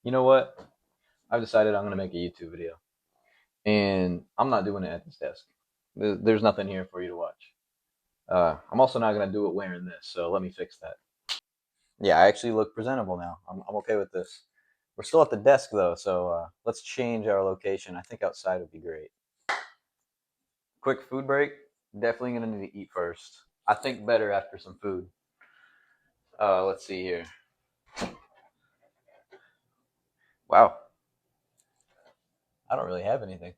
You know what? I've decided I'm going to make a YouTube video. And I'm not doing it at this desk. There's nothing here for you to watch. I'm also not going to do it wearing this, so let me fix that. Yeah, I actually look presentable now. I'm okay with this. We're still at the desk, though, so let's change our location. I think outside would be great. Quick food break. Definitely going to need to eat first. I think better after some food. Let's see here. Wow, I don't really have anything.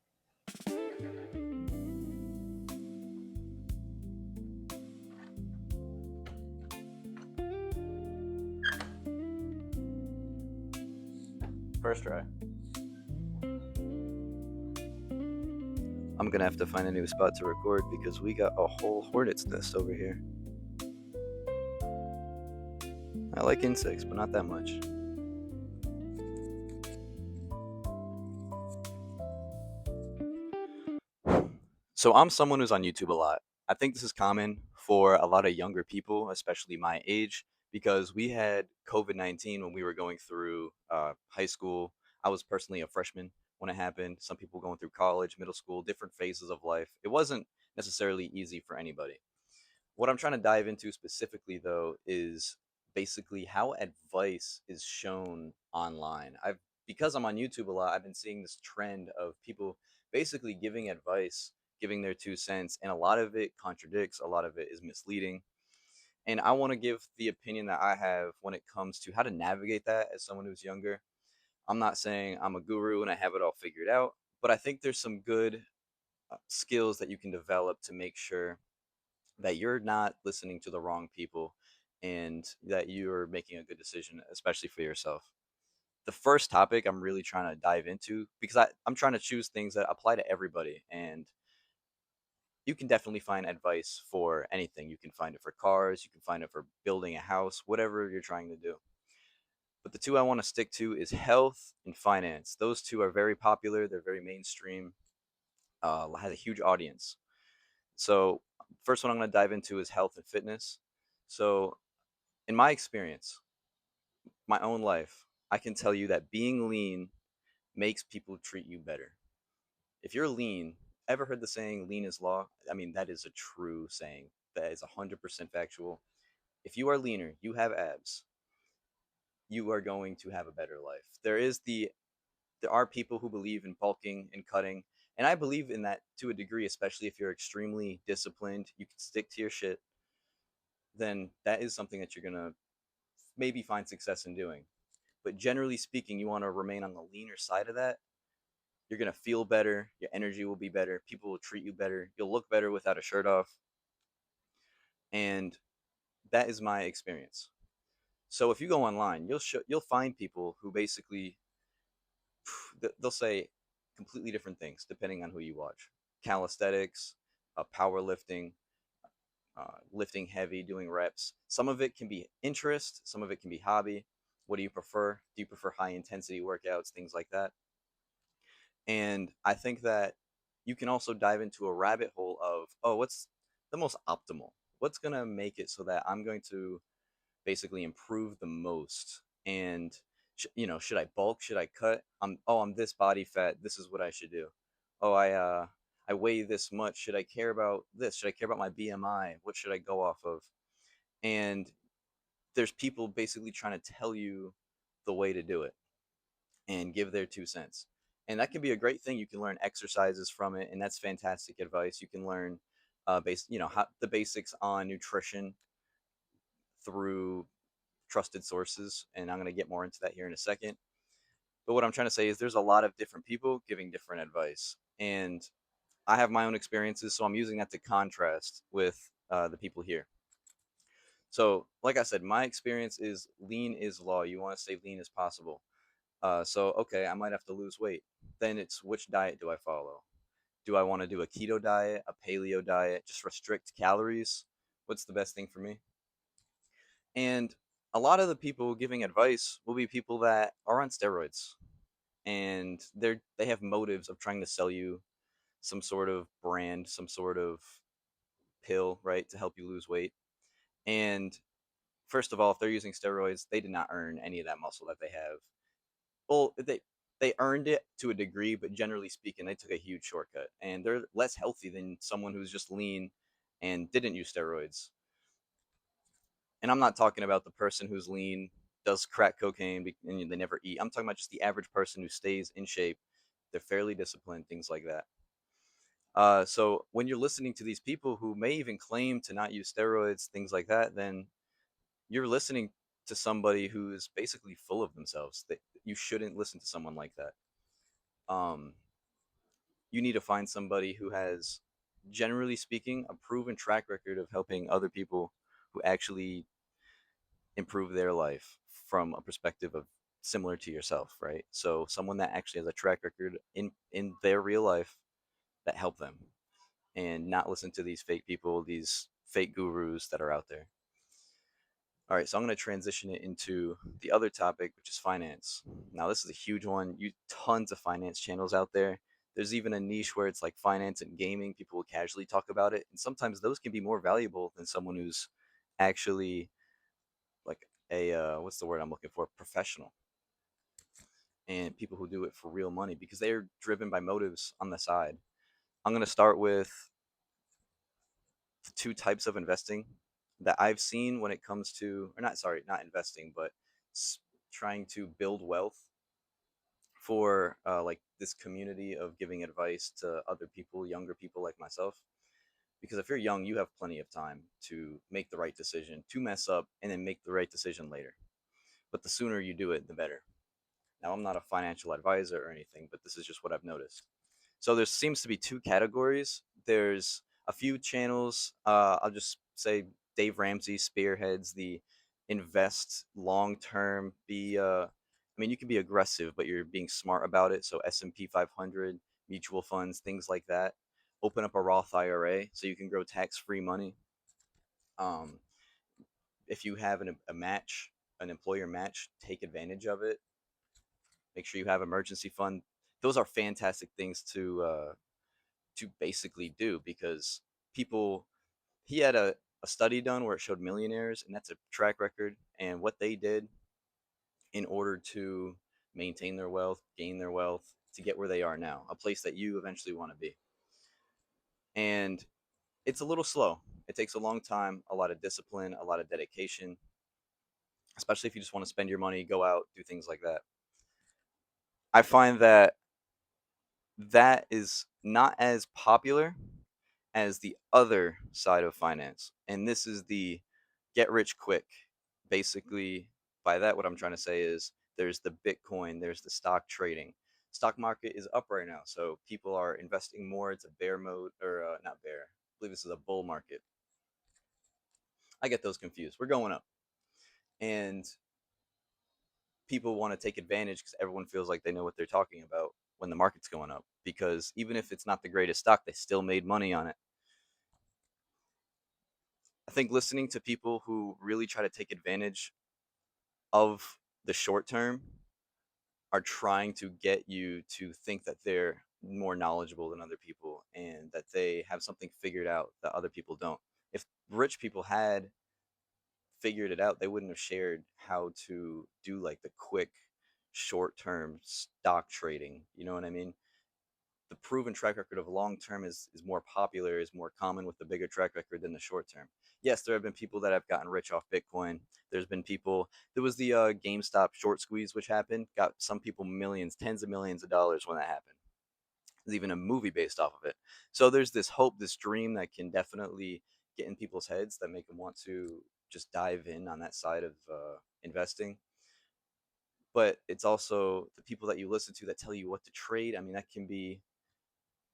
First try. I'm gonna have to find a new spot to record because we got a whole hornet's nest over here. I like insects, but not that much. So I'm someone who's on YouTube a lot. I think this is common for a lot of younger people, especially my age, because we had COVID-19 when we were going through high school. I was personally a freshman when it happened. Some people going through college, middle school, different phases of life. It wasn't necessarily easy for anybody. What I'm trying to dive into specifically, though, is basically how advice is shown online. Because I'm on YouTube a lot, I've been seeing this trend of people basically giving advice, giving their 2 cents, and a lot of it contradicts, a lot of it is misleading. And I want to give the opinion that I have when it comes to how to navigate that as someone who's younger. I'm not saying I'm a guru and I have it all figured out, but I think there's some good skills that you can develop to make sure that you're not listening to the wrong people and that you're making a good decision, especially for yourself. The first topic I'm really trying to dive into because I'm trying to choose things that apply to everybody. And you can definitely find advice for anything. You can find it for cars, you can find it for building a house, whatever you're trying to do. But the two I want to stick to is health and finance. Those two are very popular, they're very mainstream, has a huge audience. So, first one I'm going to dive into is health and fitness. So, in my experience, my own life, I can tell you that being lean makes people treat you better. If you're lean, ever heard the saying lean is law? I mean, that is a true saying. That is 100% factual. If you are leaner, you have abs, you are going to have a better life. There are people who believe in bulking and cutting, and I believe in that to a degree, especially if you're extremely disciplined, you can stick to your shit, then that is something that you're going to maybe find success in doing. But generally speaking, you want to remain on the leaner side of that. You're going to feel better. Your energy will be better. People will treat you better. You'll look better without a shirt off. And that is my experience. So if you go online, you'll find people who basically they'll say completely different things depending on who you watch. Calisthenics, powerlifting, lifting heavy, doing reps. Some of it can be interest, some of it can be hobby. What do you prefer? Do you prefer high intensity workouts, things like that? And I think that you can also dive into a rabbit hole of, oh, what's the most optimal? What's going to make it so that I'm going to basically improve the most? And, should I bulk? Should I cut? I'm this body fat. This is what I should do. Oh, I weigh this much. Should I care about this? Should I care about my BMI? What should I go off of? And there's people basically trying to tell you the way to do it and give their 2 cents. And that can be a great thing. You can learn exercises from it, and that's fantastic advice. You can learn, the basics on nutrition through trusted sources, and I'm going to get more into that here in a second. But what I'm trying to say is there's a lot of different people giving different advice, and I have my own experiences, so I'm using that to contrast with the people here. So, like I said, my experience is lean is law. You want to stay lean as possible. Okay, I might have to lose weight. Then it's which diet do I follow? Do I want to do a keto diet, a paleo diet, just restrict calories? What's the best thing for me? And a lot of the people giving advice will be people that are on steroids and they have motives of trying to sell you some sort of brand, some sort of pill, right, to help you lose weight. And first of all, if they're using steroids, they did not earn any of that muscle that they have. well, they earned it to a degree, but generally speaking, they took a huge shortcut, and they're less healthy than someone who's just lean and didn't use steroids. And I'm not talking about the person who's lean, does crack cocaine, and they never eat. I'm talking about just the average person who stays in shape. They're fairly disciplined, things like that. So when you're listening to these people who may even claim to not use steroids, things like that, then you're listening to somebody who is basically full of themselves. That you shouldn't listen to someone like that. Um, you need to find somebody who has, generally speaking, a proven track record of helping other people who actually improve their life from a perspective of similar to yourself, right? So someone that actually has a track record in their real life that help them, and not listen to these fake people, these fake gurus that are out there. All right, so I'm going to transition it into the other topic, which is finance. Now, this is a huge one. You tons of finance channels out there. There's even a niche where it's like finance and gaming. People will casually talk about it, and sometimes those can be more valuable than someone who's actually like a what's the word I'm looking for? Professional, and people who do it for real money because they're driven by motives on the side. I'm going to start with the two types of investing that I've seen when it comes to, or not, sorry, not investing, but trying to build wealth for like this community of giving advice to other people, younger people like myself. Because if you're young, you have plenty of time to make the right decision, to mess up, and then make the right decision later. But the sooner you do it, the better. Now, I'm not a financial advisor or anything, but this is just what I've noticed. So there seems to be two categories. There's a few channels. I'll just say Dave Ramsey spearheads the invest long term. I mean, you can be aggressive, but you're being smart about it. So S&P 500, mutual funds, things like that. Open up a Roth IRA so you can grow tax free money. Um, if you have a match, an employer match, take advantage of it. Make sure you have emergency fund. Those are fantastic things to basically do because people he had a study done where it showed millionaires, and that's a track record, and what they did in order to maintain their wealth, gain their wealth, to get where they are now, a place that you eventually want to be. And it's a little slow. It takes a long time, a lot of discipline, a lot of dedication, especially if you just want to spend your money, go out, do things like that. I find that that is not as popular as the other side of finance. And this is the get rich quick. Basically, by that, what I'm trying to say is there's the Bitcoin, there's the stock trading. Stock market is up right now, so people are investing more. It's a bear mode, or not bear. I believe this is a bull market. I get those confused. We're going up, and people want to take advantage because everyone feels like they know what they're talking about when the market's going up. Because even if it's not the greatest stock, they still made money on it. I think listening to people who really try to take advantage of the short term are trying to get you to think that they're more knowledgeable than other people and that they have something figured out that other people don't. If rich people had figured it out, they wouldn't have shared how to do like the quick short term stock trading. You know what I mean? The proven track record of long term is more popular, is more common with the bigger track record than the short term. Yes, there have been people that have gotten rich off Bitcoin. There's been people. There was the GameStop short squeeze, which happened, got some people millions, tens of millions of dollars when that happened. There's even a movie based off of it. So there's this hope, this dream that can definitely get in people's heads that make them want to just dive in on that side of investing. But it's also the people that you listen to that tell you what to trade. I mean, that can be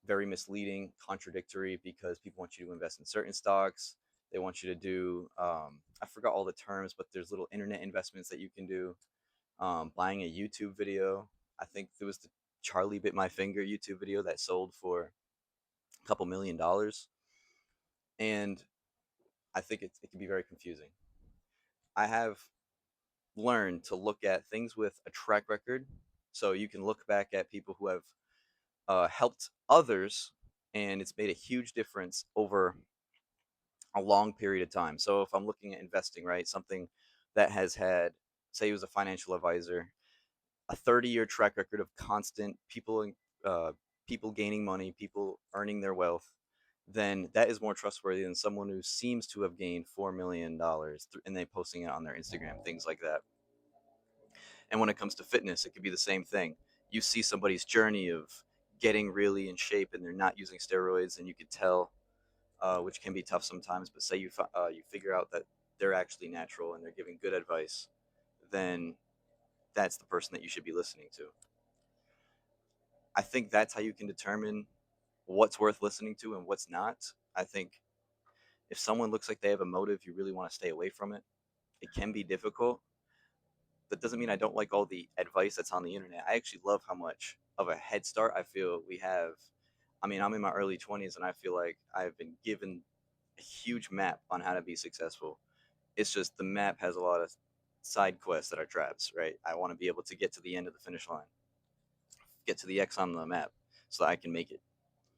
very misleading, contradictory because people want you to invest in certain stocks. They want you to do, I forgot all the terms, but there's little internet investments that you can do. Buying a YouTube video. I think there was the Charlie Bit My Finger YouTube video that sold for a couple $1 million. And I think it can be very confusing. I have learned to look at things with a track record. So you can look back at people who have helped others, and it's made a huge difference over a long period of time. So if I'm looking at investing, right, something that has had, say, he was a financial advisor, a 30-year track record of constant uh, people gaining money, people earning their wealth, then that is more trustworthy than someone who seems to have gained $4 million and they posting it on their Instagram, things like that. And when it comes to fitness, it could be the same thing. You see somebody's journey of getting really in shape and they're not using steroids, and you could tell, which can be tough sometimes. But say you figure out that they're actually natural and they're giving good advice, then that's the person that you should be listening to. I think that's how you can determine what's worth listening to and what's not. I think if someone looks like they have a motive, you really want to stay away from it. It can be difficult. That doesn't mean I don't like all the advice that's on the internet. I actually love how much of a head start I feel we have. I mean, I'm in my early 20s and I feel like I've been given a huge map on how to be successful. It's just the map has a lot of side quests that are traps, right? I want to be able to get to the end of the finish line, get to the X on the map so that I can make it.